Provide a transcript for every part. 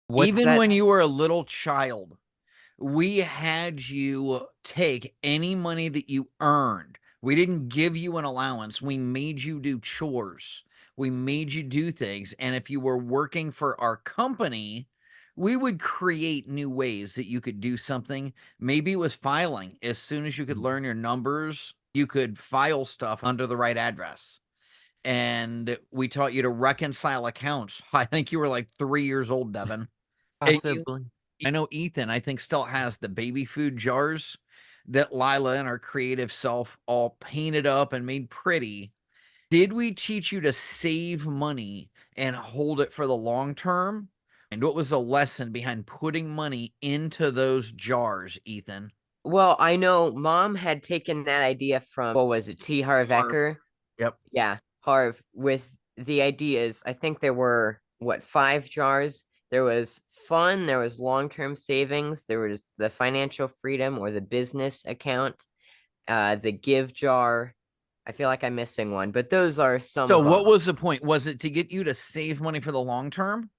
What's Even that? when you were a little child, we had you take any money that you earned. We didn't give you an allowance. We made you do chores. We made you do things. And if you were working for our company, we would create new ways that you could do something. Maybe it was filing. As soon as you could learn your numbers, you could file stuff under the right address. And we taught you to reconcile accounts. I think you were like 3 years old, Devin. And Possibly. I know Ethan, I think, still has the baby food jars that Lila and our creative self all painted up and made pretty. Did we teach you to save money and hold it for the long term? And what was the lesson behind putting money into those jars, Ethan? Well, I know Mom had taken that idea from, what was it, T. Harv Harv. Eker? Yep. Yeah, Harv, with the ideas. I think there were, what, 5 jars? There was fun, there was long-term savings, there was the financial freedom or the business account, the give jar. I feel like I'm missing one, but those are some So of what them. was the point? Was it to get you to save money for the long term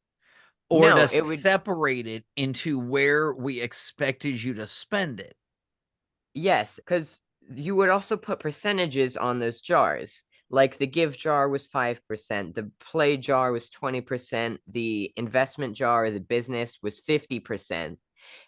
or No, to it would, separate it into where we expected you to spend it? yes, because you would also put percentages on those jars. Like the give jar was 5%, the play jar was 20%, the investment jar or the business was 50%.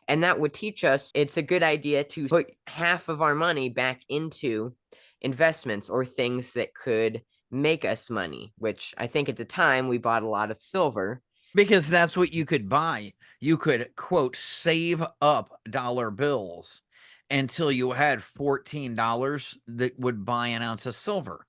And that would teach us it's a good idea to put half of our money back into investments or things that could make us money, which I think at the time we bought a lot of silver. Because that's what you could buy. You could, quote, save up dollar bills until you had $14 that would buy an ounce of silver.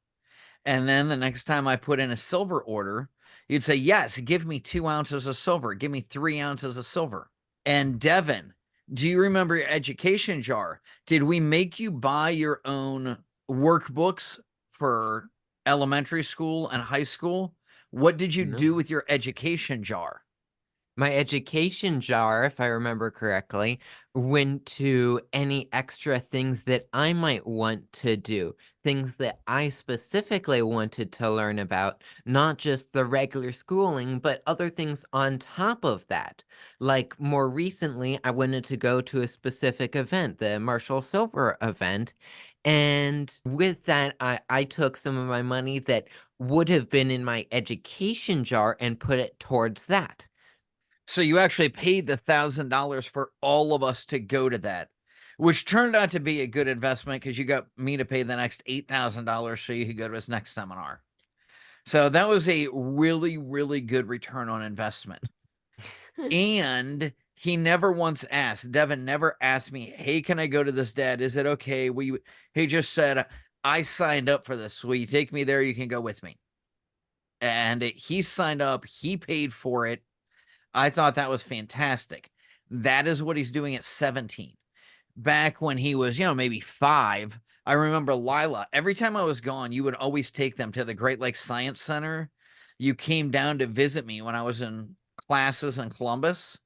And then the next time I put in a silver order, you'd say, yes, give me 2 ounces of silver. Give me 3 ounces of silver. And Devin, do you remember your education jar? Did we make you buy your own workbooks for elementary school and high school? What did you do No. with your education jar? My education jar, if I remember correctly, went to any extra things that I might want to do, things that I specifically wanted to learn about, not just the regular schooling, but other things on top of that. Like more recently, I wanted to go to a specific event, the Marshall Silver event. And with that, I took some of my money that would have been in my education jar and put it towards that. So you actually paid the $1,000 for all of us to go to that, which turned out to be a good investment because you got me to pay the next $8,000 so you could go to his next seminar. So that was a really, really good return on investment. And he never once asked, Devin never asked me, hey, can I go to this, Dad? Is it okay? He just said, I signed up for this. Will you take me there? You can go with me. And he signed up, he paid for it. I thought that was fantastic. That is what he's doing at 17. Back when he was, maybe 5, I remember Lila, every time I was gone, you would always take them to the Great Lakes Science Center. You came down to visit me when I was in classes in Columbus,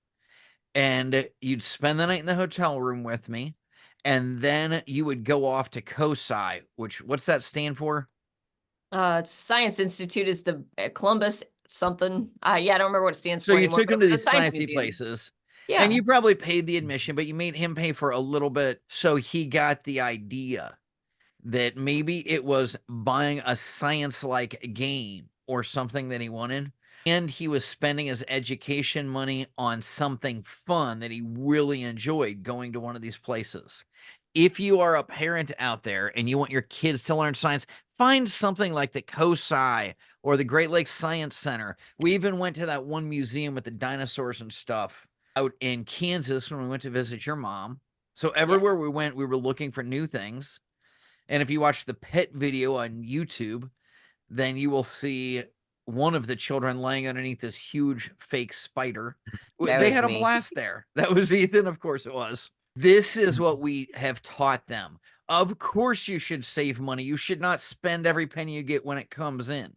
and you'd spend the night in the hotel room with me. And then you would go off to COSI, which, what's that stand for? Science Institute is the Columbus something. Yeah, I don't remember what it stands So for you anymore, took but it him to was a these science sciencey museum. places, and Yeah. you probably paid the admission, but you made him pay for a little bit so he got the idea that maybe it was buying a science-like game or something that he wanted, and he was spending his education money on something fun that he really enjoyed going to one of these places. If you are a parent out there and you want your kids to learn science, find something like the COSI or the Great Lakes Science Center. We even went to that one museum with the dinosaurs and stuff out in Kansas when we went to visit your mom. So everywhere Yes. we went, we were looking for new things. And if you watch the pet video on YouTube, then you will see one of the children laying underneath this huge fake spider. That They was had a me. blast there. That was Ethan, of course it was. This is what we have taught them. Of course you should save money. You should not spend every penny you get when it comes in.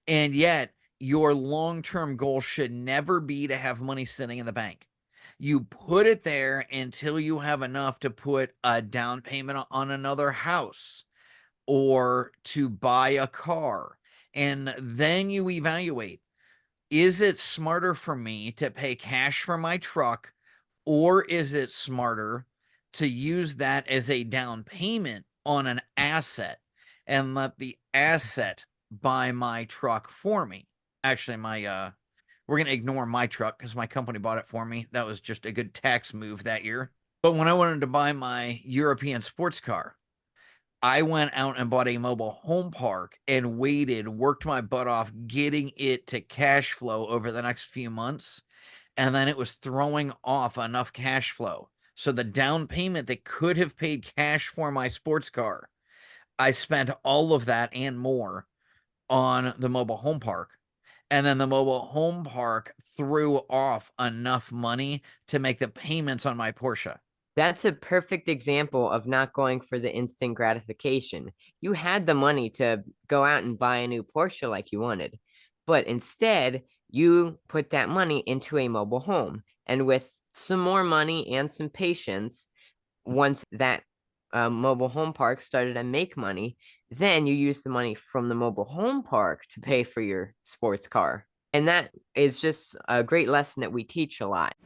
And yet, your long-term goal should never be to have money sitting in the bank. You put it there until you have enough to put a down payment on another house or to buy a car. And then you evaluate, Is it smarter for me to pay cash for my truck, or is it smarter to use that as a down payment on an asset and let the asset buy my truck for me? Actually, we're going to ignore my truck because my company bought it for me. That was just a good tax move that year. But when I wanted to buy my European sports car, I went out and bought a mobile home park and waited, worked my butt off getting it to cash flow over the next few months. And then it was throwing off enough cash flow. So the down payment that could have paid cash for my sports car, I spent all of that and more on the mobile home park. And then the mobile home park threw off enough money to make the payments on my Porsche. That's a perfect example of not going for the instant gratification. You had the money to go out and buy a new Porsche like you wanted, but instead you put that money into a mobile home. And with some more money and some patience, once that mobile home park started to make money, then you use the money from the mobile home park to pay for your sports car. And that is just a great lesson that we teach a lot.